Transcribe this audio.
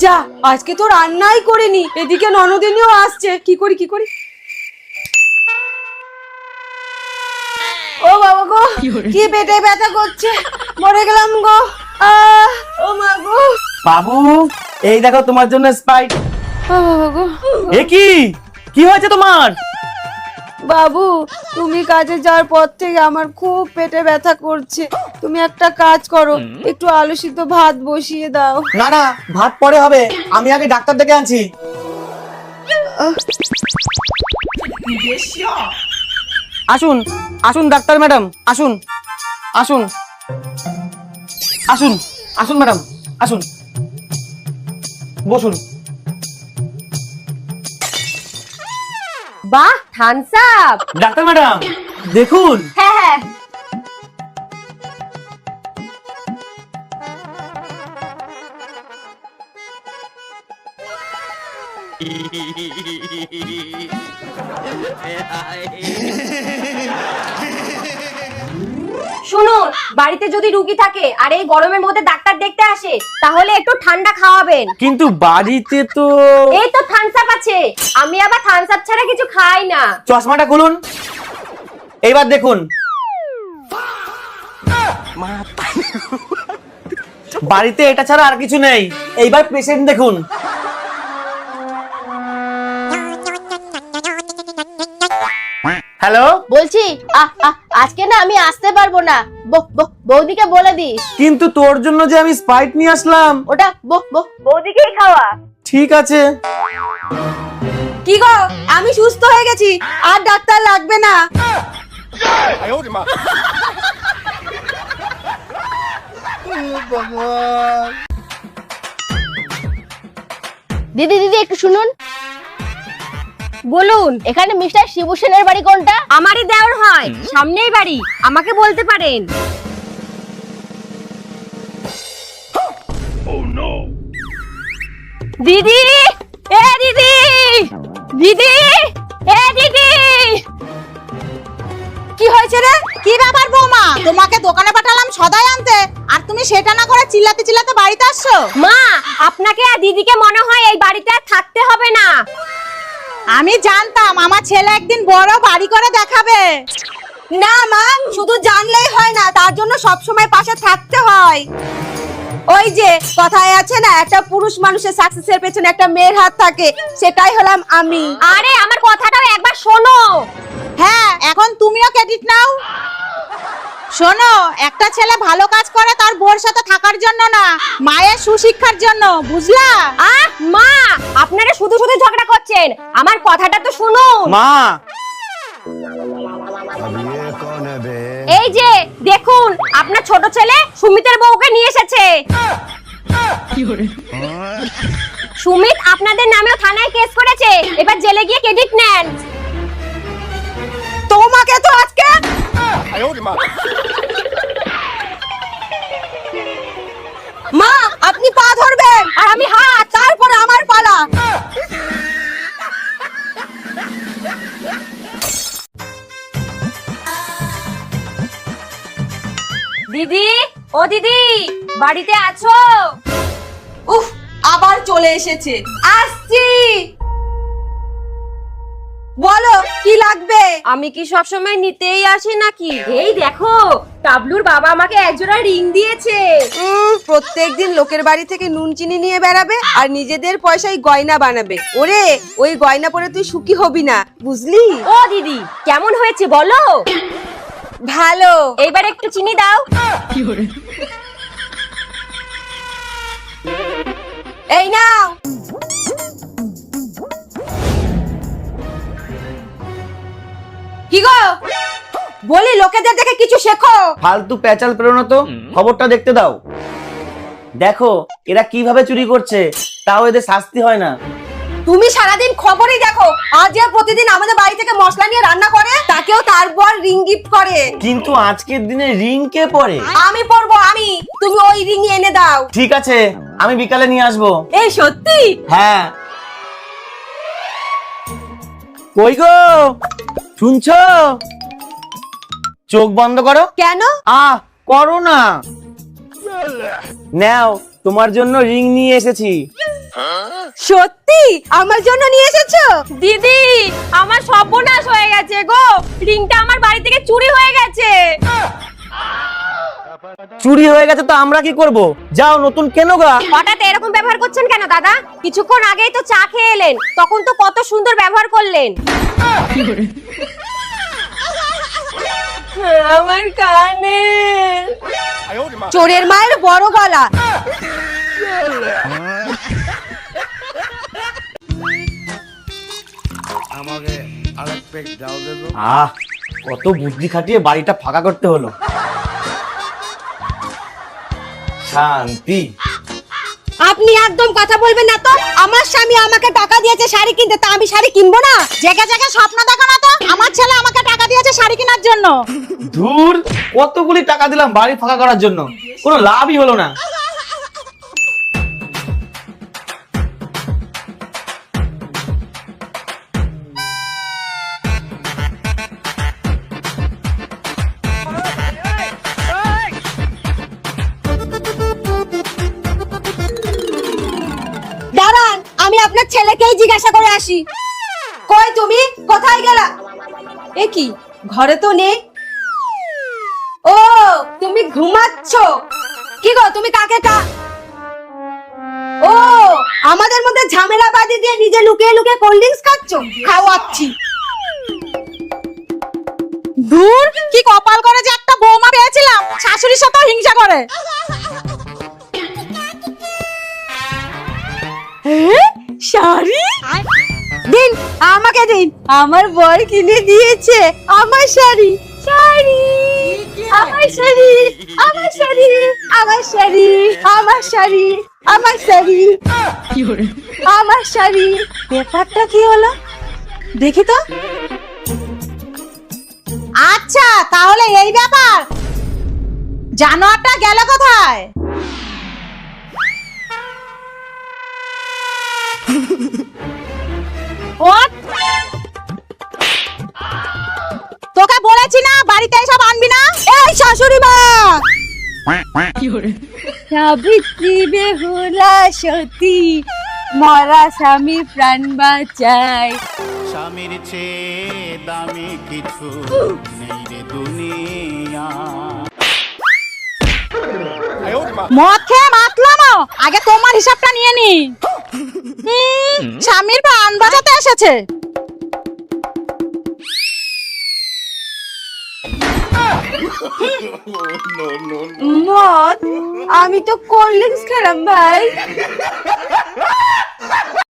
যা, আজকে তো রান্নাই করিনি, এদিকে ননদিনীও আসছে। কি করি কি করি? ও বাবা গো, কি পেটে ব্যথা করছে, মরে গেলাম গো। ও মা গো। বাবু, এই দেখো তোমার জন্য স্প্রাইট। ও বাবা গো। এ কি হয়েছে তোমার? বাবু, তুমি কাজে যাওয়ার পর থেকে আমার খুব পেটে ব্যথা করছে। তুমি একটা কাজ করো, একটু আলু সিদ্ধ ভাত বসিয়ে দাও। না না, ভাত পরে হবে, আমি আগে ডাক্তার ডেকে আনছি। আসুন আসুন ডাক্তার ম্যাডাম, আসুন আসুন আসুন আসুন ম্যাডাম, আসুন, বসুন। বাহ, থামস আপ। ডাক্তার ম্যাডাম দেখুন। হ্যাঁ হ্যাঁ। শুনুন, বাড়িতে যদি রুগী থাকে আর এই গরমের মধ্যে ডাক্তার দেখতে আসে, তাহলে একটু ঠান্ডা খাওয়াবেন। কিন্তু বাড়িতে তো এই তো থামস আপ আছে, আমি আবার থামস আপ ছাড়া কিছু খাই না। চশমাটা খুলুন, এইবার দেখুন। বাড়িতে এটা ছাড়া আর কিছু নেই, এইবার পেশেন্ট দেখুন। হ্যালো, বলছি আজকে না আমি আসতে পারবো না, বৌদিকে বলে দিস। কিন্তু তোর জন্য যে আমি স্প্রাইট নিয়ে আসলাম। ওটা বৌদিকেই খাওয়া। ঠিক আছে। কি গো, আমি সুস্থ হয়ে গেছি, আর ডাক্তার লাগবে না। দিদি দিদি একটু শুনুন। বলুন, এখানে মিস্টার শিবু সেনের বাড়ি কোনটা? আমারই দেওর হয়, সামনেই বাড়ি, আমাকে বলতে পারেন। দিদি, এ দিদি, দিদি, এ দিদি। কি হয়েছে রে? কি ব্যাপার বৌমা, তোমাকে দোকানে পাঠালাম সদাই আনতে, আর তুমি সেটা না করে চিল্লাতে চিল্লাতে বাড়িতে আসছো? মা, আপনাকে আর দিদিকে মনে হয় এই বাড়িতে আর থাকতে হবে না। আমি জানতাম আমার ছেলে একদিন বড় বাড়ি করে দেখাবে। না মা, শুধু জানলেই হয় না, তার জন্য সব সময় পাশে থাকতে হয়। ওই যে কথায় আছে না, একটা পুরুষ মানুষের সাকসেসের পেছনে একটা মেয়ের হাত থাকে, সেটাই হলাম আমি। আরে আমার কথাটাও একবার শোনো। হ্যাঁ, এখন তুমিও ক্রেডিট নাও। শোনো, একটা ছেলে ভালো কাজ করে তার বউর সাথে থাকার জন্য না, মায়ের সুশিক্ষার জন্য, বুঝলা? মা, আপনারা শুধু শুধু ঝগড়া করছেন, আমার কথাটা তো শুনুন। মা, এই যে দেখুন, আপনার ছোট ছেলে সুমিতের বউকে নিয়ে এসেছে। সুমিত আপনাদের নামেও থানায় কেস করেছে, এবার জেলে গিয়ে ক্রেডিট নেন। তোমাকে তো আজকে মা, আপনি পা ধরবেন আর আমি হাত, তারপরে আমার পালা। দিদি, ও দিদি, বাড়িতে আছো? উফ, আবার চলে এসেছে। আসছি, বলো কি লাগবে? আমি কি সবসময় নিতেই আসি নাকি? এই দেখো, টাবলুর বাবা আমাকে একজোড়া রিং দিয়েছে। প্রত্যেকদিন লোকের বাড়ি থেকে নুন চিনি নিয়ে বেড়াবে আর নিজেদের পয়সায় গয়না বানাবে। ওরে, ওই গয়না পরে তুই সুখী হবি না, বুঝলি? ও দিদি, কেমন হয়েছে বলো? ভালো। এইবার একটু চিনি দাও। এই নাও। কি গো, বলি লোকেদের দেখে কিছু শেখো। ফালতু প্যাচাল পেরোনো তো, খবরটা দেখতে দাও। দেখো এরা কিভাবে চুরি করছে, তাও এদের শাস্তি হয় না। তুমি সারাদিন খবরই দেখো, আর যে প্রতিদিন আমাদের বাড়ি থেকে মশলা নিয়ে রান্না করে, তাকেও তারপর রিং গিফট করে। কিন্তু আজকের দিনে রিং কে পরে? আমি পরবো, আমি। তুমি ওই রিং এনে দাও। ঠিক আছে, আমি বিকালে নিয়ে আসবো। এই সত্যি? হ্যাঁ। কই গো, শুনছো? চোখ বন্ধ করো। কেন? করো না। নাও, তোমার জন্য রিং নিয়ে এসেছি। সত্যি আমার জন্য নিয়ে এসেছো? দিদি, আমার সর্বনাশ হয়ে গেছে গো, রিংটা আমার বাড়ি থেকে চুরি হয়ে গেছে। চুরি হয়ে গেছে তো আমরা কি করব? যাও নতুন কেনো গা। হঠাৎ এরকম ব্যবহার করছেন কেন দাদা? কিছুক্ষণ আগেই তো চা খেয়ে এলেন, তখন তো কত সুন্দর ব্যবহার করলেন। আমার কানে। চোরের মায়ের বড় গলা। আমাকে আরেক প্যাক ডাল দে তো। কত বুদ্ধি খাটিয়ে বাড়িটা ফাঁকা করতে হলো। শান্তি। আপনি একদম কথা বলবেন না তো। আমার স্বামী আমাকে টাকা দিয়েছে শাড়ি কিনতে, তা আমি শাড়ি কিনবো না? জায়গা জায়গা স্বপ্ন দেখো না তো। আমার ছেলে আমাকে টাকা দিয়েছে শাড়ি কেনার জন্য। ধুর, কতগুলি টাকা দিলাম বাড়ি ফাঁকা করার জন্য, কোনো লাভই হলো না। দাঁড়ান, আমি আপনার ছেলেকেই জিজ্ঞাসা করে আসি। কই তুমি, কোথায় গেলা? এ কি, ঘরে তো নেই। ও, তুমি ঘুমাচ্ছ? কি গো, তুমি কাকে ও, আমাদের মধ্যে ঝামেলা বাঁধি দিয়ে নিজে লুকিয়ে লুকিয়ে কোল্ড ড্রিঙ্কস খাচ্ছ? খাওয়াচ্ছি। দূর, কি কপাল করে যে একটা বৌমা পেয়েছিলাম, শাশুড়ির সাথে হিংসা করে। শাড়ি দিন, আমাকে দিন। আমার বর কিনে দিয়েছে আমার শাড়ি। শাড়ি, আমার শাড়ি, আমার শাড়ি, আমার শাড়ি, আমার শাড়ি, আমার শাড়ি, আমার শাড়ি। ব্যাপারটা কি হলো দেখি তো। আচ্ছা, তাহলে এই ব্যাপার। জানোয়ারটা গেল কোথায়? তোকে বলেছি না বাড়িতে এসব আনবি না। এই শাশুড়ি মা, সাবিত্রী বেহুলা সতী, মরা স্বামী প্রাণ বাঁচায়। স্বামীর চেয়ে দামি কিছু নেই রে দুনিয়া। মদ খেয়ে মাতলাম, আগে তোমার হিসাবটা নিয়ে নি। স্বামীর প্রাণ বাঁচাতে এসেছে। মদ? আমি তো কোল্ড ড্রিঙ্কস খেলাম ভাই।